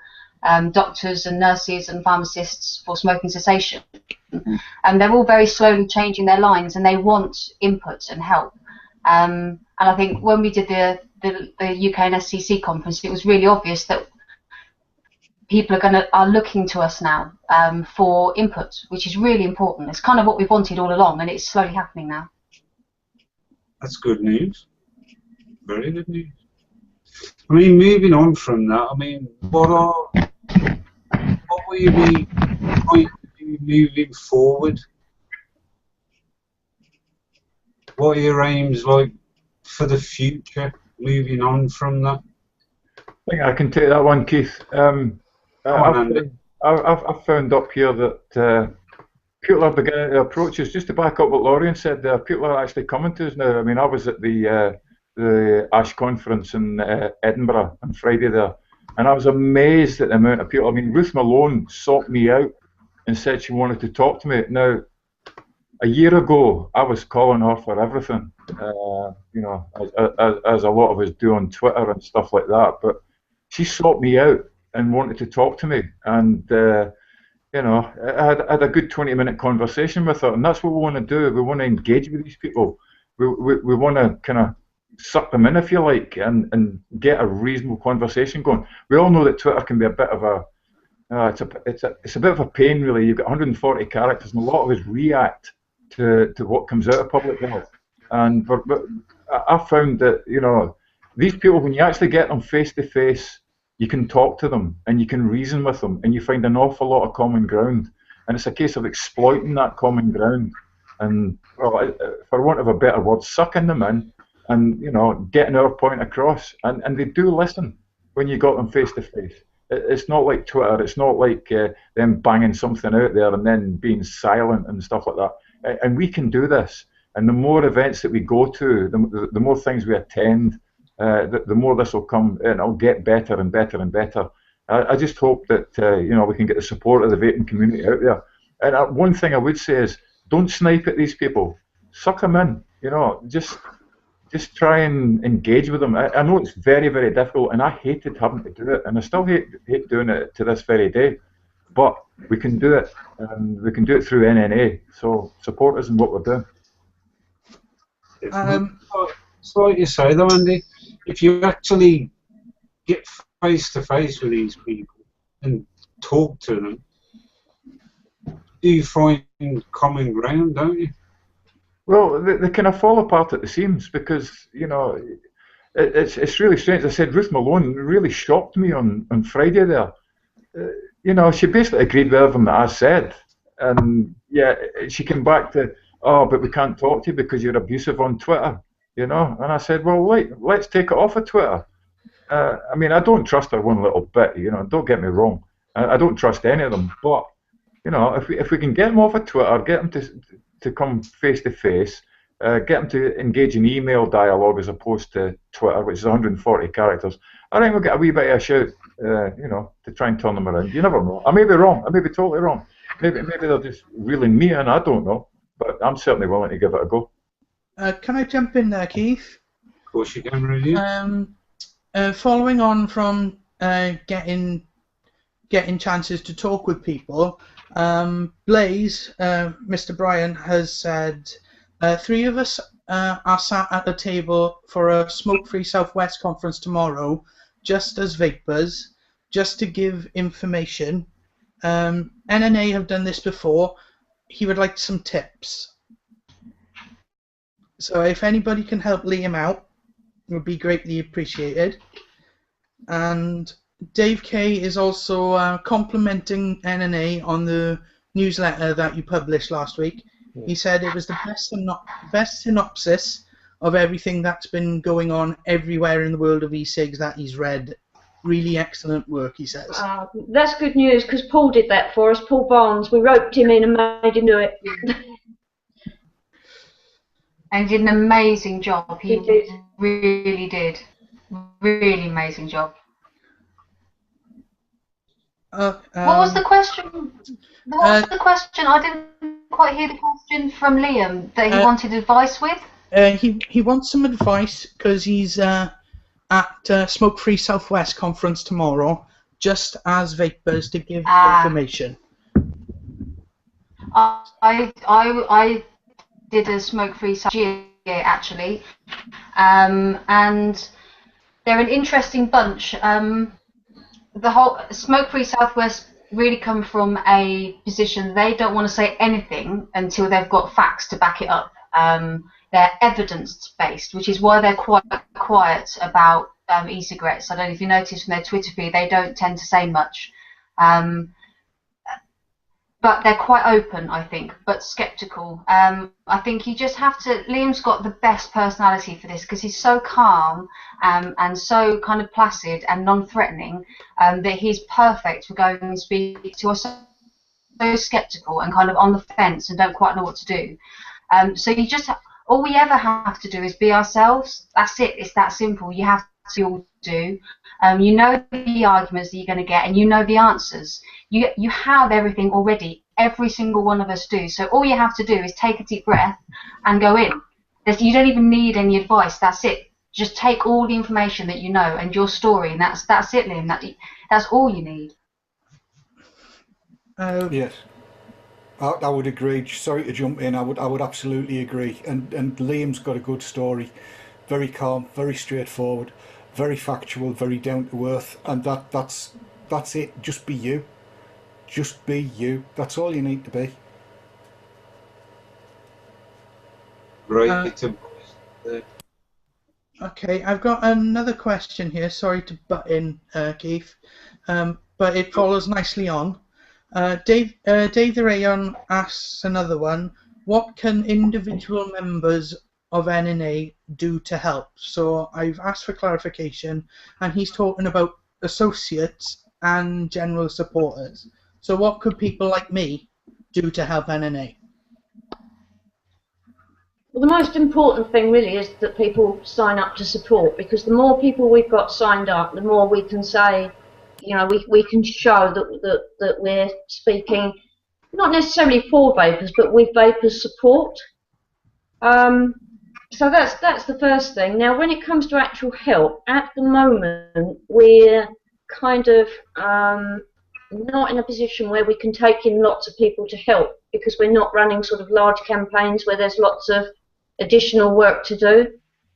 doctors and nurses and pharmacists for smoking cessation. And they're all very slowly changing their lines, and they want input and help. And I think when we did the UK and SCC conference, it was really obvious that people are looking to us now for input, which is really important. It's kind of what we've wanted all along, and it's slowly happening now. That's good news. Very good news. I mean, moving on from that, I mean, what will you be going to do moving forward? What are your aims like for the future, moving on from that? I think I can take that one, Keith. I've found up here that people are beginning to approach us. Just to back up what Lorien said there, people are actually coming to us now. I mean, I was at the ASH conference in Edinburgh on Friday there, and I was amazed at the amount of people. I mean, Ruth Malone sought me out and said she wanted to talk to me. Now, a year ago, I was calling her for everything, you know, as a lot of us do on Twitter and stuff like that. But she sought me out and wanted to talk to me, and you know, I had a good 20-minute conversation with her, and that's what we want to do. We want to engage with these people. We want to kind of suck them in, if you like, and get a reasonable conversation going. We all know that Twitter can be a bit of a it's a bit of a pain, really. You've got 140 characters, and a lot of us react to what comes out of public health. And but I found that, you know, these people, when you actually get them face to face, you can talk to them and you can reason with them, and you find an awful lot of common ground. And it's a case of exploiting that common ground and, well, for want of a better word, sucking them in and, you know, getting our point across. And they do listen when you got them face to face. It's not like Twitter. It's not like them banging something out there and then being silent and stuff like that. And we can do this. And the more events that we go to, the more things we attend, the more this will come, and it'll get better and better and better. I just hope that you know, we can get the support of the vaping community out there. And one thing I would say is, don't snipe at these people. Suck them in. You know, just try and engage with them. I know it's very, very difficult, and I hated having to do it, and I still hate doing it to this very day. But we can do it, and we can do it through NNA. So support us in what we're doing. It's like you say though, Andy, if you actually get face to face with these people and talk to them, you find common ground, don't you? Well, they kind of fall apart at the seams because, you know, it's really strange. I said Ruth Malone really shocked me on Friday there. You know, she basically agreed with everything that I said. And yeah, she came back to, oh, but we can't talk to you because you're abusive on Twitter, you know? And I said, well, let's take it off of Twitter. I mean, I don't trust her one little bit, you know, don't get me wrong. I don't trust any of them. But, you know, if we can get them off of Twitter, get them to come face to face, get them to engage in email dialogue as opposed to Twitter, which is 140 characters, I think we'll get a wee bit of a shout, you know, to try and turn them around. You never know. I may be wrong. I may be totally wrong. Maybe they're just reeling me in. I don't know. But I'm certainly willing to give it a go. Can I jump in there, Keith? Of course you can, Rhydian. Following on from getting chances to talk with people, Blaze, Mr. Bryan, has said 3 of us are sat at the table for a Smoke-Free Southwest conference tomorrow, just as vapors, just to give information. NNA have done this before. He would like some tips. So if anybody can help Liam out, it would be greatly appreciated. And Dave K is also complimenting NNA on the newsletter that you published last week. He said it was the best synopsis of everything that's been going on everywhere in the world of e-cigs that he's read. Really excellent work, he says. That's good news, because Paul did that for us. Paul Barnes, we roped him in and made him do it. And he did an amazing job. He did. Really did. Really amazing job. What was the question? What was the question? I didn't quite hear the question from Liam that he wanted advice with. He wants some advice because he's at Smoke-Free Southwest conference tomorrow, just as vapors, to give information. I did a Smoke-Free Southwest actually, and they're an interesting bunch. The whole Smoke-Free Southwest really come from a position they don't want to say anything until they've got facts to back it up. They're evidence-based, which is why they're quite quiet about e-cigarettes. I don't know if you noticed from their Twitter feed, they don't tend to say much. But they're quite open, I think, but sceptical. I think you just have to... Liam's got the best personality for this because he's so calm and so kind of placid and non-threatening that he's perfect for going and speak to us so sceptical and kind of on the fence and don't quite know what to do. So you just... All we ever have to do is be ourselves. That's it. It's that simple. You have to all do. You know the arguments that you're going to get, and you know the answers. You have everything already. Every single one of us do. So all you have to do is take a deep breath and go in. You don't even need any advice. That's it. Just take all the information that you know and your story, and that's it, Liam. That's all you need. Yes. I would agree. Sorry to jump in. I would absolutely agree. And Liam's got a good story, very calm, very straightforward, very factual, very down to earth, and that's it. Just be you. Just be you. That's all you need to be. Right. Okay, I've got another question here. Sorry to butt in, Keith, but it follows nicely on. Dave the Rayon asks another one. What can individual members of NNA do to help? So I've asked for clarification, and he's talking about associates and general supporters. So what could people like me do to help NNA? Well, the most important thing really is that people sign up to support, because the more people we've got signed up, the more we can say, you know, we can show that we're speaking not necessarily for vapors, but with vapors support. So that's the first thing. Now, when it comes to actual help, at the moment we're kind of not in a position where we can take in lots of people to help, because we're not running sort of large campaigns where there's lots of additional work to do.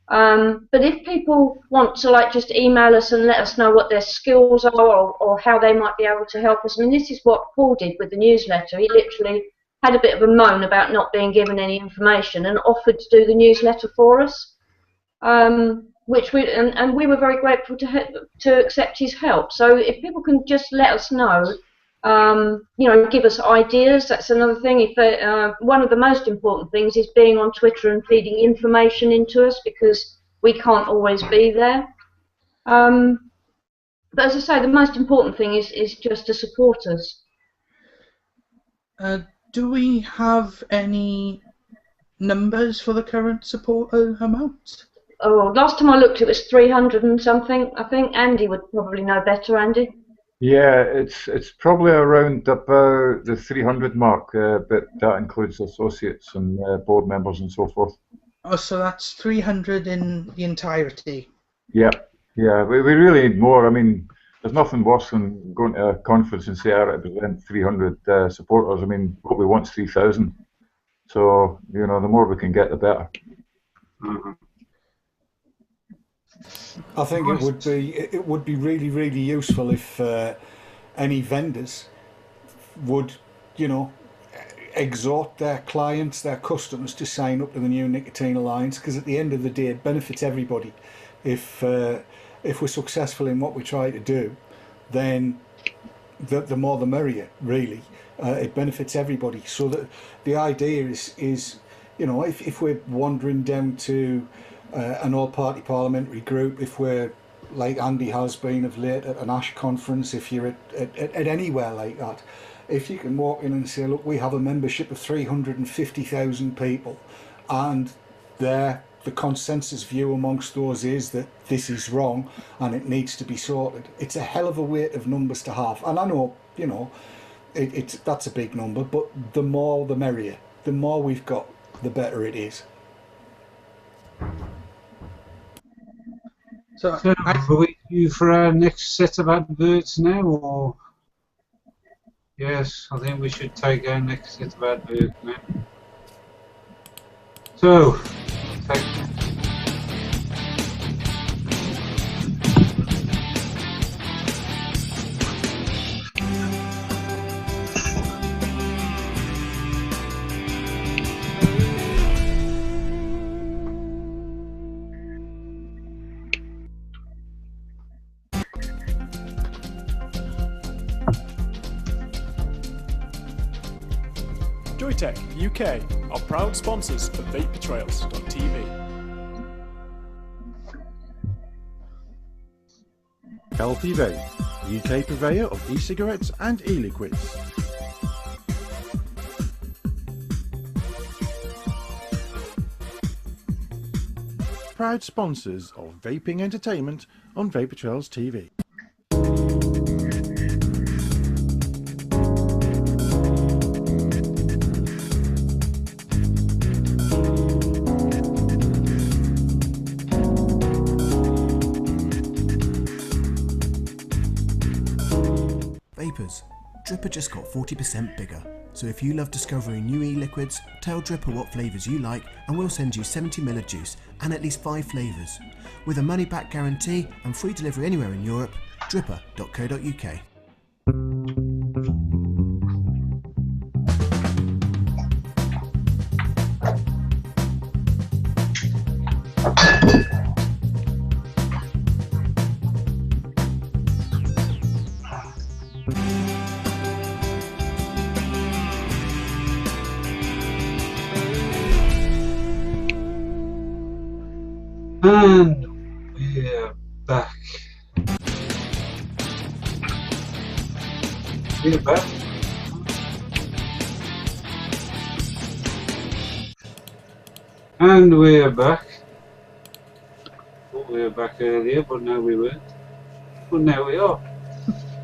But if people want to like just email us and let us know what their skills are or how they might be able to help us, I mean, this is what Paul did with the newsletter. He literally had a bit of a moan about not being given any information and offered to do the newsletter for us, which we were very grateful to accept his help. So if people can just let us know, you know, give us ideas. That's another thing. If one of the most important things is being on Twitter and feeding information into us, because we can't always be there. But as I say, the most important thing is just to support us. Do we have any numbers for the current supporter amount? Oh, last time I looked, it was 300 and something. I think Andy would probably know better. Andy. Yeah, it's probably around about the 300 mark, but that includes associates and board members and so forth. Oh, so that's 300 in the entirety. Yeah, yeah, we really need more. I mean, there's nothing worse than going to a conference and say I represent 300 supporters. I mean, what we want is 3,000. So, you know, the more we can get, the better. I think it would be really useful if any vendors would, you know, exhort their clients, their customers to sign up to the New Nicotine Alliance, because at the end of the day it benefits everybody. If we're successful in what we try to do, then the more the merrier, really. It benefits everybody. So that the idea is, you know, if we're wandering down to an all-party parliamentary group, if we're, like Andy has been of late, at an ASH conference, if you're at anywhere like that, if you can walk in and say, look, we have a membership of 350,000 people, and the consensus view amongst those is that this is wrong and it needs to be sorted. It's a hell of a weight of numbers to have. And I know, you know, that's a big number, but the more the merrier. The more we've got, the better it is. So are we due for our next set of adverts now, or? Yes, I think we should take our next set of adverts now. So, Joytech UK are proud sponsors of vapetrails.tv. Kelpie Vape, UK purveyor of e-cigarettes and e-liquids. Proud sponsors of vaping entertainment on Vapor Trails TV. Vapors, Dripper just got 40% bigger. So if you love discovering new e-liquids, tell Dripper what flavours you like and we'll send you 70ml of juice and at least 5 flavours. With a money back guarantee and free delivery anywhere in Europe, dripper.co.uk. and we're back. We're back. And we're back. Thought we were back earlier, but no we weren't. But now we are.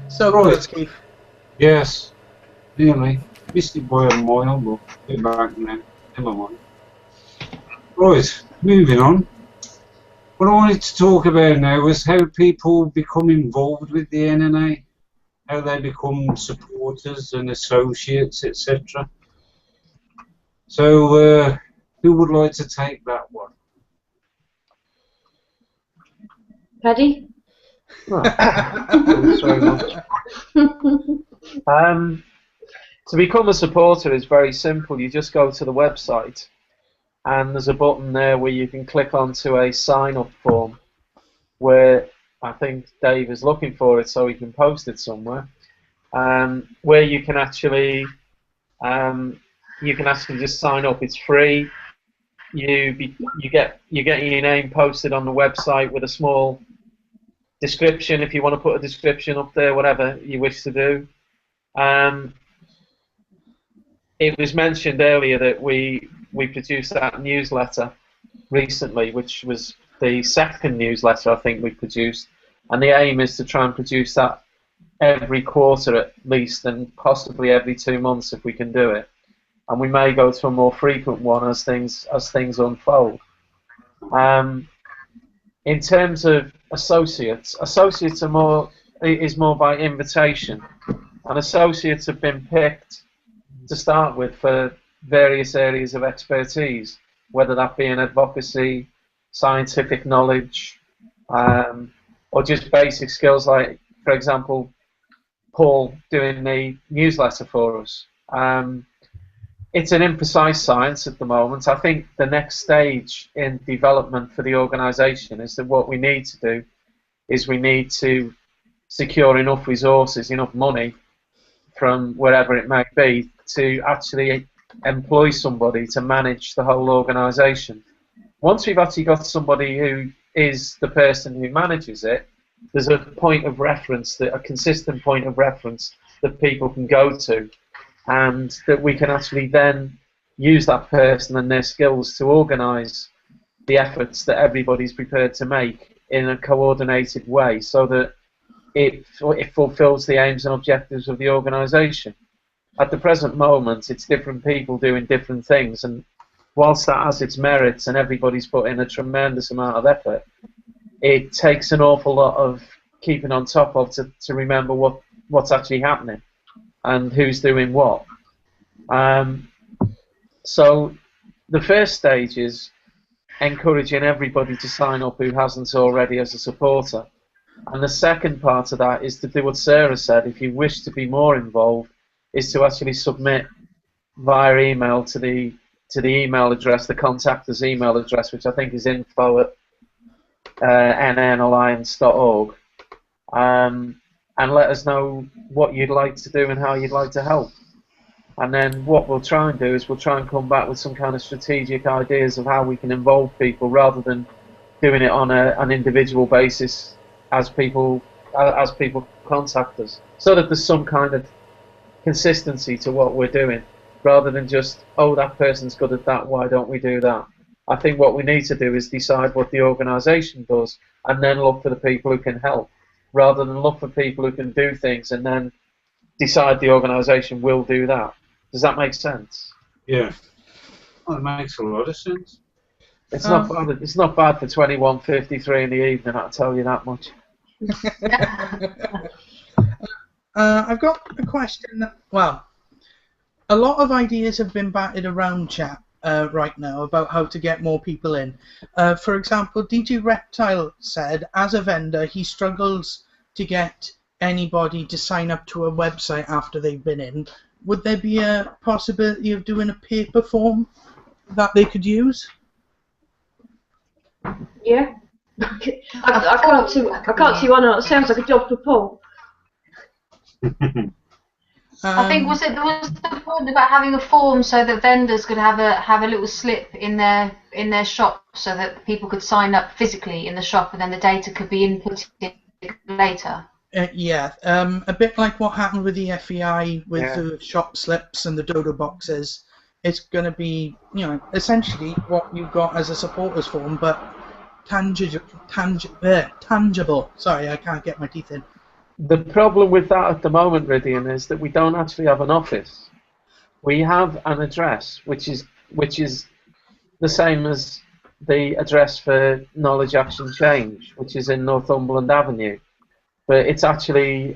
So, right. Keith. Yes, nearly. Missed it by a mile, but we're back now. Never mind. Right, moving on. What I wanted to talk about now was how people become involved with the NNA, how they become supporters and associates, etc. So, Who would like to take that one? Paddy? Thanks very much. To become a supporter is very simple. You just go to the website, and there's a button there where you can click onto a sign-up form, where I think Dave is looking for it so he can post it somewhere, where you can actually just sign up. It's free. You get your name posted on the website with a small description if you want to put a description up there, whatever you wish to do. It was mentioned earlier that we produced that newsletter recently, which was the second newsletter I think we produced, and the aim is to try and produce that every quarter at least, and possibly every 2 months if we can do it. And we may go to a more frequent one as things unfold. In terms of associates are more by invitation, and associates have been picked to start with for various areas of expertise, whether that be in advocacy, scientific knowledge, or just basic skills like, for example, Paul doing the newsletter for us. It's an imprecise science at the moment. I think the next stage in development for the organisation is that what we need to do is we need to secure enough resources, enough money from wherever it may be to actually employ somebody to manage the whole organisation. Once we've actually got somebody who is the person who manages it, there's a point of reference, a consistent point of reference that people can go to, and that we can actually then use that person and their skills to organise the efforts that everybody's prepared to make in a coordinated way, so that it fulfills the aims and objectives of the organisation. At the present moment, it's different people doing different things, and whilst that has its merits and everybody's put in a tremendous amount of effort, it takes an awful lot of keeping on top of to remember what's actually happening and who's doing what. So the first stage is encouraging everybody to sign up who hasn't already as a supporter. And the second part of that is to do what Sarah said. If you wish to be more involved, is to actually submit via email to the email address, the contact us email address, which I think is info@nnalliance.org, and let us know what you'd like to do and how you'd like to help. And then what we'll try and do is we'll try and come back with some kind of strategic ideas of how we can involve people, rather than doing it on an individual basis as people contact us, so that there's some kind of consistency to what we're doing, rather than just, oh, that person's good at that, why don't we do that? I think what we need to do is decide what the organisation does and then look for the people who can help, rather than look for people who can do things and then decide the organisation will do that. Does that make sense? Yeah. Well, it makes a lot of sense. It's not bad. It's not bad for 21:53 in the evening, I'll tell you that much. I've got a question. Well, a lot of ideas have been batted around chat right now about how to get more people in. For example, DG Reptile said, as a vendor, he struggles to get anybody to sign up to a website after they've been in. Would there be a possibility of doing a paper form that they could use? Yeah. I can't see why not. It sounds like a job for Paul. I think there was the point about having a form so that vendors could have a little slip in their shop, so that people could sign up physically in the shop, and then the data could be inputted later. Yeah, a bit like what happened with the FEI with the shop slips and the dodo boxes. It's going to be, essentially what you've got as a supporters form, but tangible. Sorry, I can't get my teeth in. The problem with that at the moment, Rhydian, is that we don't actually have an office. We have an address, which is the same as the address for Knowledge Action Change, which is in Northumberland Avenue. But it's actually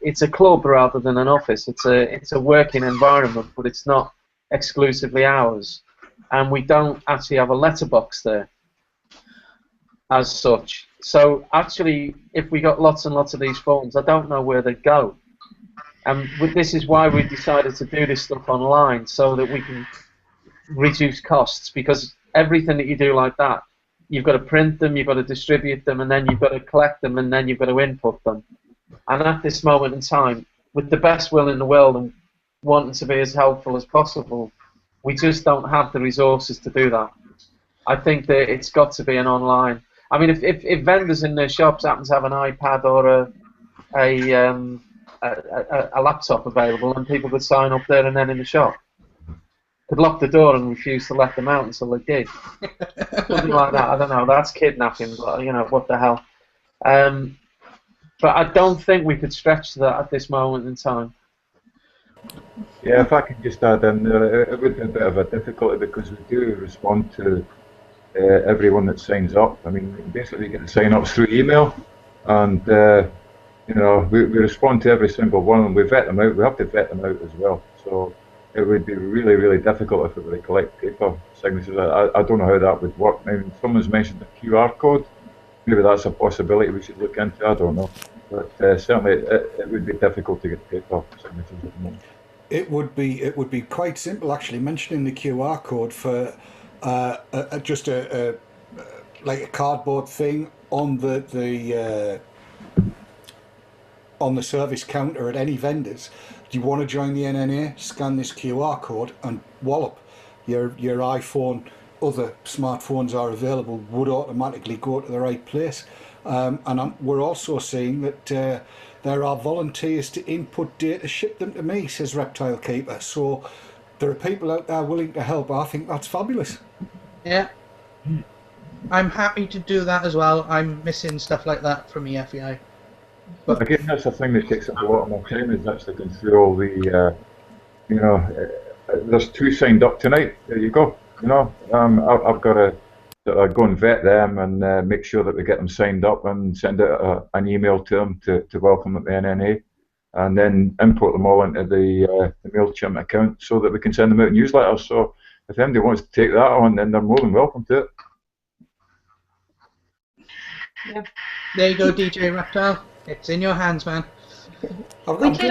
it's a club rather than an office. It's a working environment, but it's not exclusively ours, and we don't actually have a letterbox there as such. So actually, if we got lots and lots of these phones, I don't know where they'd go. And this is why we decided to do this stuff online, so that we can reduce costs, because everything that you do like that, you've got to print them, you've got to distribute them, and then you've got to collect them, and then you've got to input them. And at this moment in time, with the best will in the world and wanting to be as helpful as possible, we just don't have the resources to do that. I think that it's got to be an online. I mean, if vendors in their shops happen to have an iPad or a laptop available, and people could sign up there and then in the shop, could lock the door and refuse to let them out until they did. Something like that. I don't know. That's kidnapping, but you know, what the hell. But I don't think we could stretch to that at this moment in time. Yeah, if I could just add in there, it would be a bit of a difficulty because we do respond to everyone that signs up. I mean, basically you get the sign-ups through email, and you know, we respond to every single one, and we vet them out. We have to vet them out as well. So it would be really, really difficult if we were to collect paper signatures. I don't know how that would work. I mean, someone's mentioned a QR code. Maybe that's a possibility we should look into. I don't know. But certainly it would be difficult to get paper signatures at the moment. It would be quite simple actually. Mentioning the QR code for just like a cardboard thing on the service counter at any vendors. Do you want to join the NNA? Scan this QR code and wallop, your iPhone, other smartphones are available, would automatically go to the right place. And we're also seeing that there are volunteers to input data, ship them to me, says Reptile Keeper. So there are people out there willing to help. I think that's fabulous. Yeah. I'm happy to do that as well. I'm missing stuff like that from EFEI. But again, that's the thing that takes up a lot of my time, is actually going through all the, you know, there's 2 signed up tonight. There you go. You know, I've got to go and vet them and make sure that we get them signed up and send out an email to them to welcome them to the NNA, and then import them all into the MailChimp account so that we can send them out in newsletters. So if anybody wants to take that on, then they're more than welcome to it. Yeah. There you go, DJ Reptile. It's in your hands, man. We did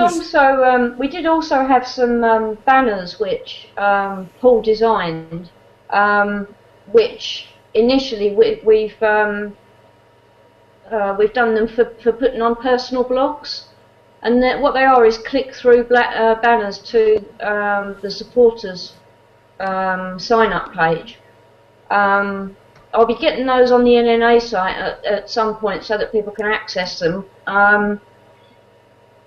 also have some banners which Paul designed, which initially we've done them for putting on personal blogs, and what they are is click-through banners to the supporters sign-up page. I'll be getting those on the NNA site at some point so that people can access them.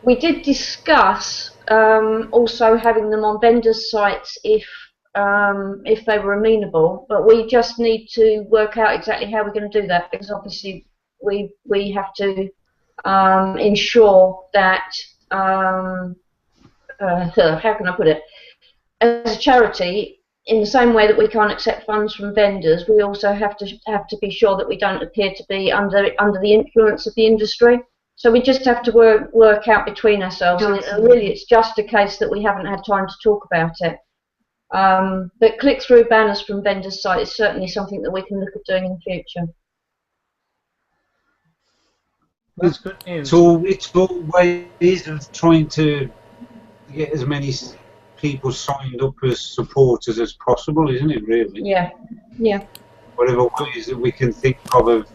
We did discuss also having them on vendors' sites if they were amenable, but we just need to work out exactly how we're going to do that, because obviously we have to ensure that how can I put it? As a charity, in the same way that we can't accept funds from vendors, we also have to be sure that we don't appear to be under the influence of the industry. So we just have to work out between ourselves, and really it's just a case that we haven't had time to talk about it. But click-through banners from vendors' site is certainly something that we can look at doing in the future. That's good news. It's all ways of trying to get as many people signed up as supporters as possible, isn't it, really? Yeah, yeah. Whatever ways that we can think of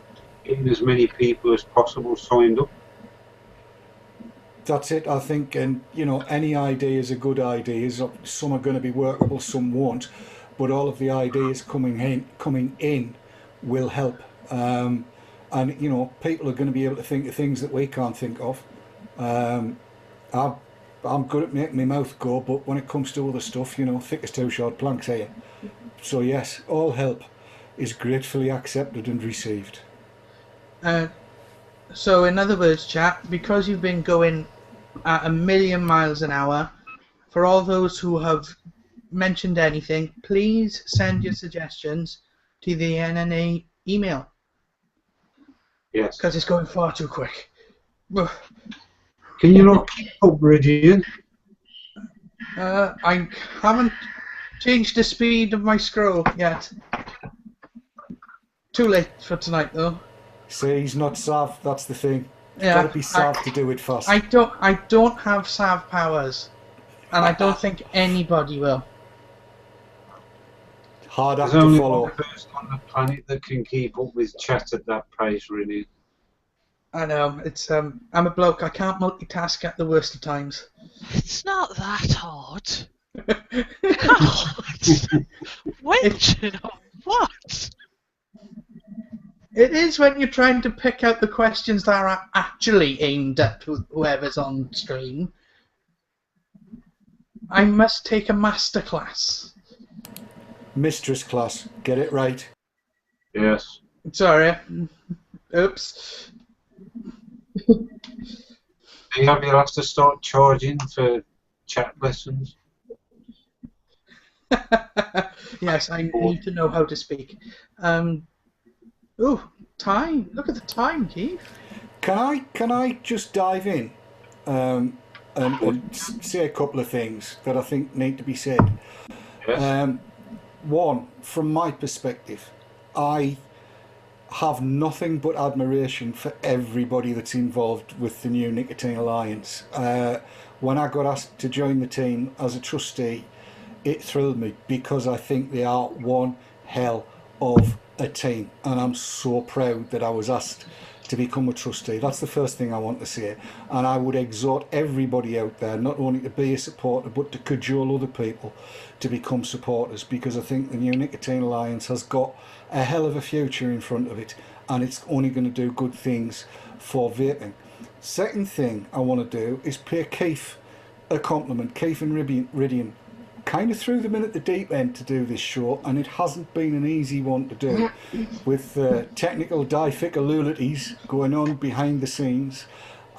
getting as many people as possible signed up. That's it, I think, and you know, any idea is a good idea. Some are going to be workable, some won't, but all of the ideas coming in will help. And you know, people are going to be able to think of things that we can't think of. I'm good at making my mouth go, but when it comes to other stuff, you know, thick as 2 short planks here. So yes, all help is gratefully accepted and received. So in other words, chat, because you've been going at 1,000,000 miles an hour, for all those who have mentioned anything, please send your suggestions to the NNA email. Yes. Because it's going far too quick. Can you not keep up, Rhydian? I haven't changed the speed of my scroll yet. Too late for tonight, though. See, he's not Sav. That's the thing. It's Yeah, got to be Sav to do it fast. I don't have Sav powers, and I don't think anybody will. Hard act There's to only follow. one person on the planet that can keep up with chat at that pace, really. I know, it's I'm a bloke, I can't multitask at the worst of times. It's not that hard. God! Which? What? It is when you're trying to pick out the questions that are actually aimed at whoever's on stream. I must take a masterclass. Mistress class. Get it right. Yes. Sorry. Oops. Have you have to start charging for chat lessons? Yes, I need to know how to speak. Oh, time! Look at the time, Keith. Can I just dive in and say a couple of things that I think need to be said? Yes. One, from my perspective, I have nothing but admiration for everybody that's involved with the New Nicotine Alliance. When I got asked to join the team as a trustee, it thrilled me because I think they are one hell of a team, and I'm so proud that I was asked to become a trustee. That's the first thing I want to say, and I would exhort everybody out there not only to be a supporter but to cajole other people to become supporters, because I think the New Nicotine Alliance has got a hell of a future in front of it, and it's only going to do good things for vaping. Second thing I want to do is pay Keef a compliment. Keef and Rhydian kind of threw them in at the deep end to do this show, and it hasn't been an easy one to do, with technical difficulties going on behind the scenes.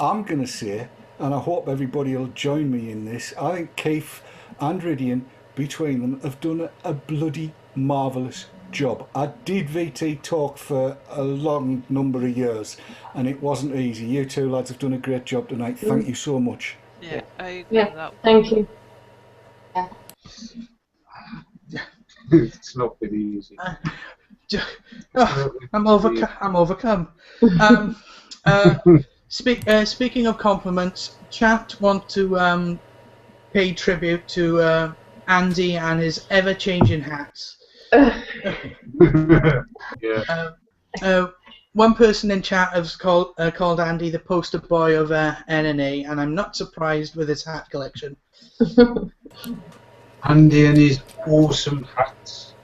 I'm going to say, and I hope everybody will join me in this, I think Keef and Rhydian, between them, have done a bloody marvellous job. I did VT talk for a long number of years, and it wasn't easy. You two lads have done a great job tonight. Thank you so much. Yeah, I agree with that. Thank you. It's not been easy. I'm overcome. Speaking of compliments, chat want to pay tribute to Andy and his ever-changing hats. Yeah. One person in chat has called Andy the poster boy of NNA, and I'm not surprised with his hat collection. Andy and his awesome hats.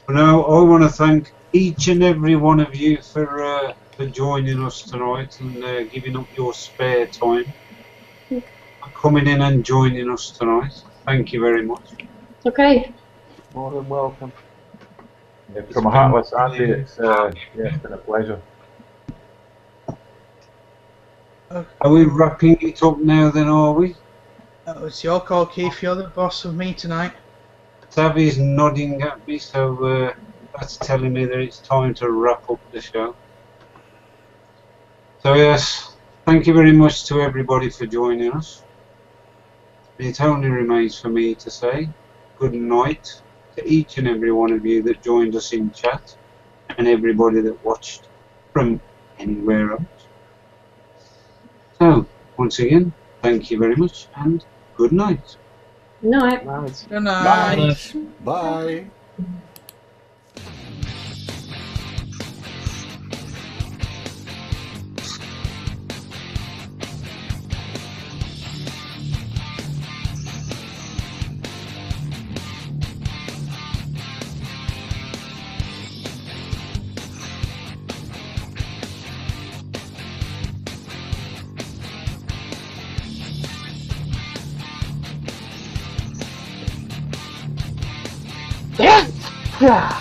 Now, I want to thank each and every one of you for joining us tonight and giving up your spare time, coming in and joining us tonight. Thank you very much. Okay. More than welcome. Yeah, from a heartless Andy, it's been a pleasure. Are we wrapping it up now then, are we? Oh, it's your call, Keith. You're the boss of me tonight. Tavi's nodding at me, so that's telling me that it's time to wrap up the show. So yes, thank you very much to everybody for joining us. It only remains for me to say good night to each and every one of you that joined us in chat, and everybody that watched from anywhere else. So, once again, thank you very much, and good night. Good night. Good night. Bye. Yeah.